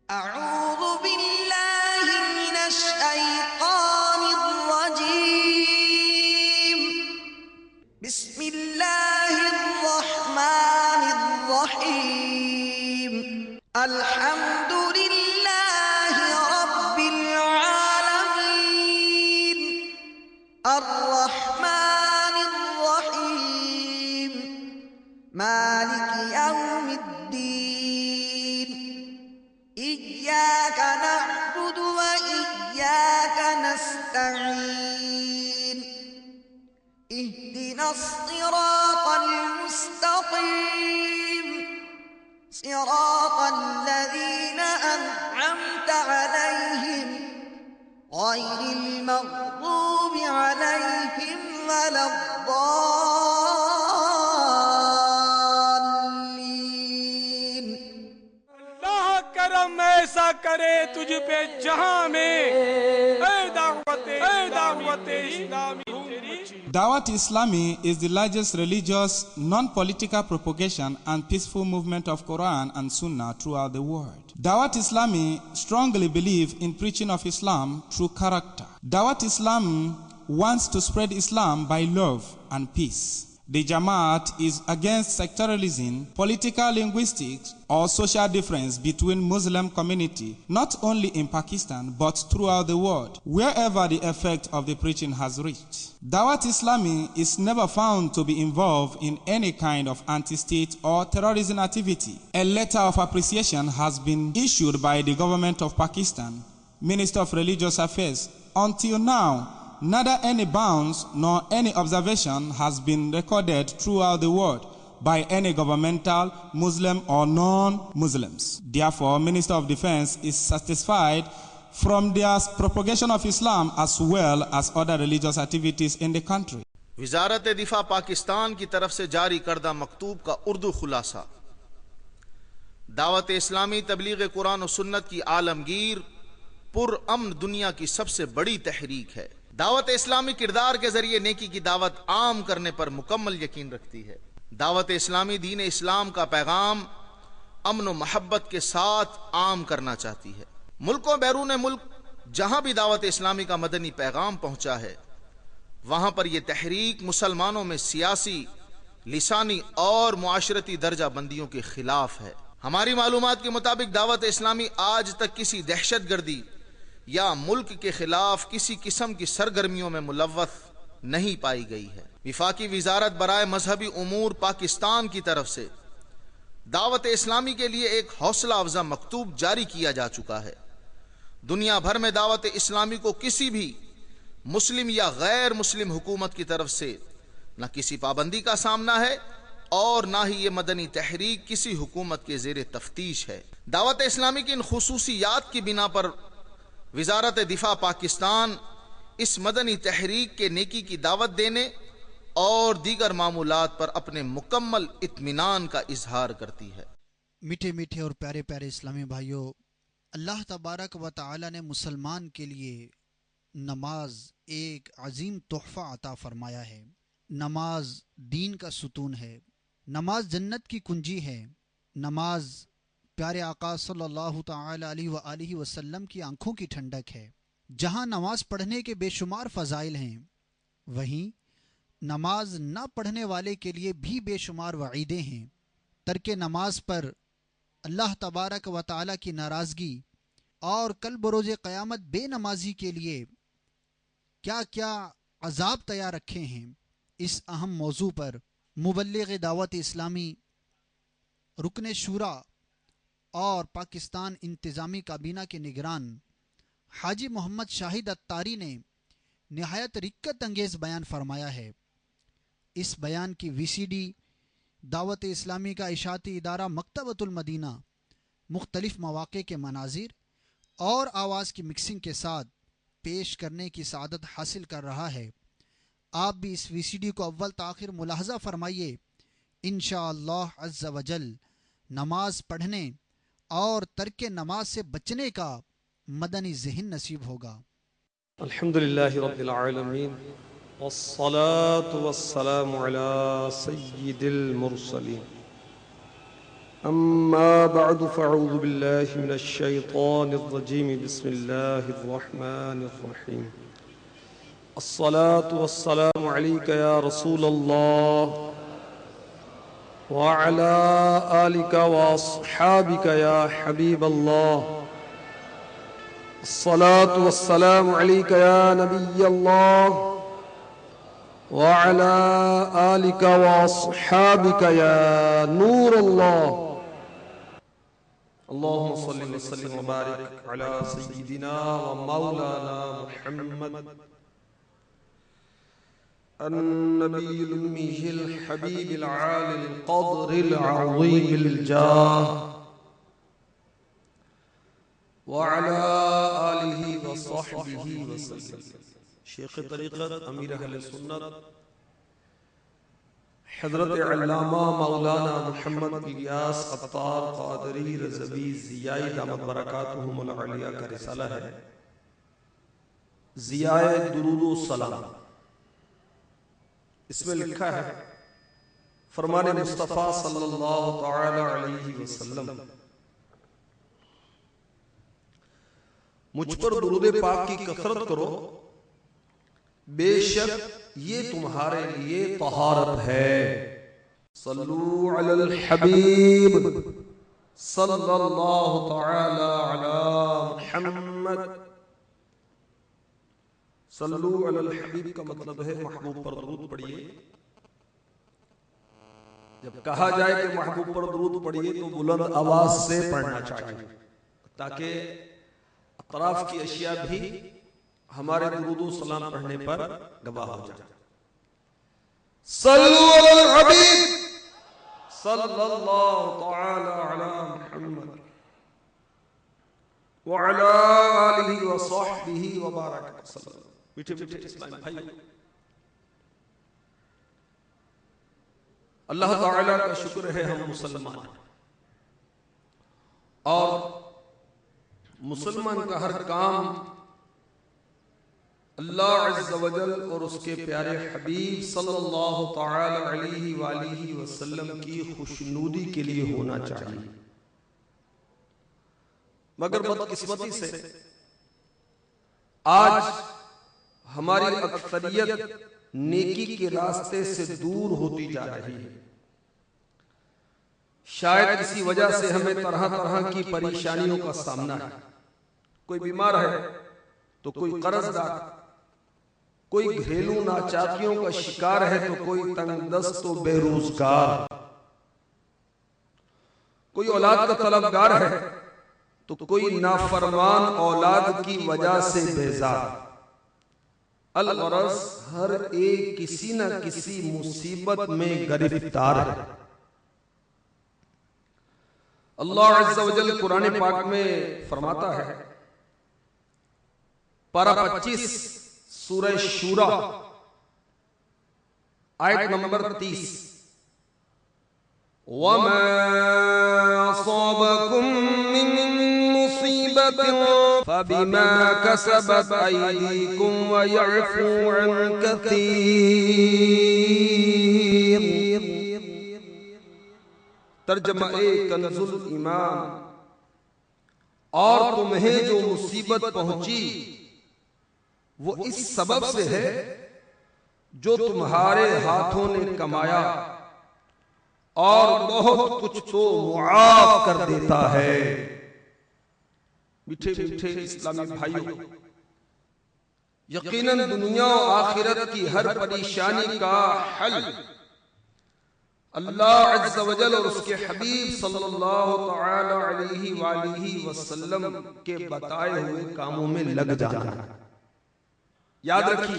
أعوذ بالله من الشيطان الرجيم. بسم الله الرحمن الرحيم. الحمد لله رب العالمين. الرحمن الرحيم. مالك يوم الدين. إياك نعبد وإياك نستعين. اهدنا الصراط المستقيم. صراط الذين أنعمت عليهم غير المغضوب عليهم ولا الضالين. اللہ کرم ایسا کرے تجھ پہ جہاں میں اے دعوت اسلامی. Dawat Islami is the largest religious, non-political propagation and peaceful movement of Quran and Sunnah throughout the world. Dawat Islami strongly believe in preaching of Islam through character. Dawat Islam wants to spread Islam by love and peace. The Jamaat is against sectarianism, political linguistics, or social difference between Muslim community, not only in Pakistan, but throughout the world, wherever the effect of the preaching has reached. Dawat Islami is never found to be involved in any kind of anti-state or terrorism activity. A letter of appreciation has been issued by the government of Pakistan, Minister of Religious Affairs. Until now, neither any bounds nor any observation has been recorded throughout the world by any governmental, Muslim or non-Muslims. Therefore, Minister of Defense is satisfied from their propagation of Islam as well as other religious activities in the country. وزارت دفاع پاکستان کی طرف سے جاری کردہ مکتوب کا اردو خلاصہ. دعوت اسلامی تبلیغ قرآن و سنت کی عالمگیر پر امن دنیا کی سب سے بڑی تحریک ہے. دعوت اسلامی کردار کے ذریعے نیکی کی دعوت عام کرنے پر مکمل یقین رکھتی ہے. دعوت اسلامی دین اسلام کا پیغام امن و محبت کے ساتھ عام کرنا چاہتی ہے. ملک و بیرون ملک جہاں بھی دعوت اسلامی کا مدنی پیغام پہنچا ہے وہاں پر یہ تحریک مسلمانوں میں سیاسی، لسانی اور معاشرتی درجہ بندیوں کے خلاف ہے. ہماری معلومات کے مطابق دعوت اسلامی آج تک کسی دہشت گردی یا ملک کے خلاف کسی قسم کی سرگرمیوں میں ملوث نہیں پائی گئی ہے. وفاقی وزارت برائے مذہبی امور پاکستان کی طرف سے دعوت اسلامی کے لیے ایک حوصلہ افزا مکتوب جاری کیا جا چکا ہے. دنیا بھر میں دعوت اسلامی کو کسی بھی مسلم یا غیر مسلم حکومت کی طرف سے نہ کسی پابندی کا سامنا ہے اور نہ ہی یہ مدنی تحریک کسی حکومت کے زیر تفتیش ہے. دعوت اسلامی کی ان خصوصیات کی بنا پر وزارت دفاع پاکستان اس مدنی تحریک کے نیکی کی دعوت دینے اور دیگر معمولات پر اپنے مکمل اطمینان کا اظہار کرتی ہے. میٹھے میٹھے اور پیارے پیارے اسلامی بھائیوں، اللہ تبارک و تعالی نے مسلمان کے لیے نماز ایک عظیم تحفہ عطا فرمایا ہے. نماز دین کا ستون ہے. نماز جنت کی کنجی ہے. نماز پیارے آقا صلی اللہ تعالی علیہ وآلہ وسلم کی آنکھوں کی ٹھنڈک ہے. جہاں نماز پڑھنے کے بے شمار فضائل ہیں، وہیں نماز نہ پڑھنے والے کے لیے بھی بے شمار وعیدیں ہیں. ترک نماز پر اللہ تبارک و تعالی کی ناراضگی اور کل بروز قیامت بے نمازی کے لیے کیا کیا عذاب تیار رکھے ہیں، اس اہم موضوع پر مبلغ دعوت اسلامی، رکن شورا اور پاکستان انتظامی کابینہ کے نگران حاجی محمد شاہد اتاری نے نہایت رکت انگیز بیان فرمایا ہے. اس بیان کی VCD دعوت اسلامی کا اشاعتی ادارہ مکتبۃ المدینہ مختلف مواقع کے مناظر اور آواز کی مکسنگ کے ساتھ پیش کرنے کی سعادت حاصل کر رہا ہے. آپ بھی اس VCD کو اول تاخیر ملاحظہ فرمائیے. انشاءاللہ عز و جل نماز پڑھنے اور ترک نماز سے بچنے کا مدنی ذہن نصیب ہوگا. الحمدللہ رب العالمین والصلاة والسلام علی سید المرسلین أما بعد فأعوذ بالله من الشيطان الرجيم بسم الله الرحمن الرحيم الصلاة والسلام عليك يا رسول الله وعلى آلك وأصحابك يا حبيب الله الصلاة والسلام عليك يا نبي الله وعلى آلك وأصحابك يا نور الله اللهم صل وسلم وبارك على سيدنا ومولانا محمد النبي الأمي الحبيب العالي القدر العظيم الجاه وعلى آله وصحبه وسلم. شیخ طریقت امیر اہل سنت حضرت علامہ مولانا محمد الیاس عطار قادری رضوی ضیائی دامت برکاتہم العالیہ کا رسالہ ہے ضیائے درود و سلام. اس میں لکھا ہے فرمان مصطفیٰ صلی اللہ تعالی علیہ وسلم مجھ پر درود پاک کی کثرت کرو بے شک یہ تمہارے لیے طہارت ہے. صلو علی الحبیب صلی اللہ تعالی علی محمد. صلو علی الحبیب کا مطلب ہے محبوب پر درود پڑھیے. جب کہا جائے کہ محبوب پر درود پڑھیے تو بلند آواز سے پڑھنا چاہیے تاکہ اطراف کی اشیاء بھی ہمارے درود و سلام پڑھنے پر گواہ ہو جائے. صلو علی الحبیب صلی اللہ تعالی علی محمد وعلی آلہ وصحبہ وبارک وسلم. میٹھے میٹھے اسلامی بھائی، اللہ تعالی کا شکر ہے ہم مسلمان ہیں اور مسلمان کا ہر کام اللہ عز و جل اور اس کے پیارے حبیب صلی اللہ تعالی علیہ وآلہ وسلم کی خوشنودی کے لیے ہونا چاہیے. مگر بدقسمتی سے آج ہماری اکثریت نیکی کے راستے سے دور ہوتی جا رہی ہے. شاید اسی وجہ سے ہمیں طرح طرح کی پریشانیوں کا سامنا ہے. کوئی بیمار ہے تو کوئی قرض دار، کوئی گھریلو ناچاکیوں کا شکار ہے تو کوئی تنگ دست و بے روزگار، کوئی اولاد کا طلبگار ہے تو کوئی نافرمان اولاد کی وجہ سے بیزار. الغرض ہر ایک کسی نہ کسی مصیبت میں گرفتار ہے. اللہ عز و جل قرآن پاک میں فرماتا ہے پارہ 25 سورہ شورى آیت نمبر 30 وَمَا أَصَابَكُم مِّن مُّصِيبَةٍ فَبِمَا كَسَبَتْ أَيْدِيكُمْ وَيَعْفُو عَن كَثِيرٍ. ترجمہ کنز الایمان، اور تمہیں جو مصیبت پہنچی وہ اس سبب سے ہے جو تمہارے ہاتھوں نے کمایا، اور بہت کچھ تو معاف کر دیتا ہے. میٹھے میٹھے اسلامی بھائیوں، یقیناً دنیا و آخرت کی ہر پریشانی کا حل اللہ عز و جل اور اس کے حبیب صلی اللہ تعالی علیہ وآلہ وسلم کے بتائے ہوئے کاموں میں لگ جانا ہے. یاد رکھیے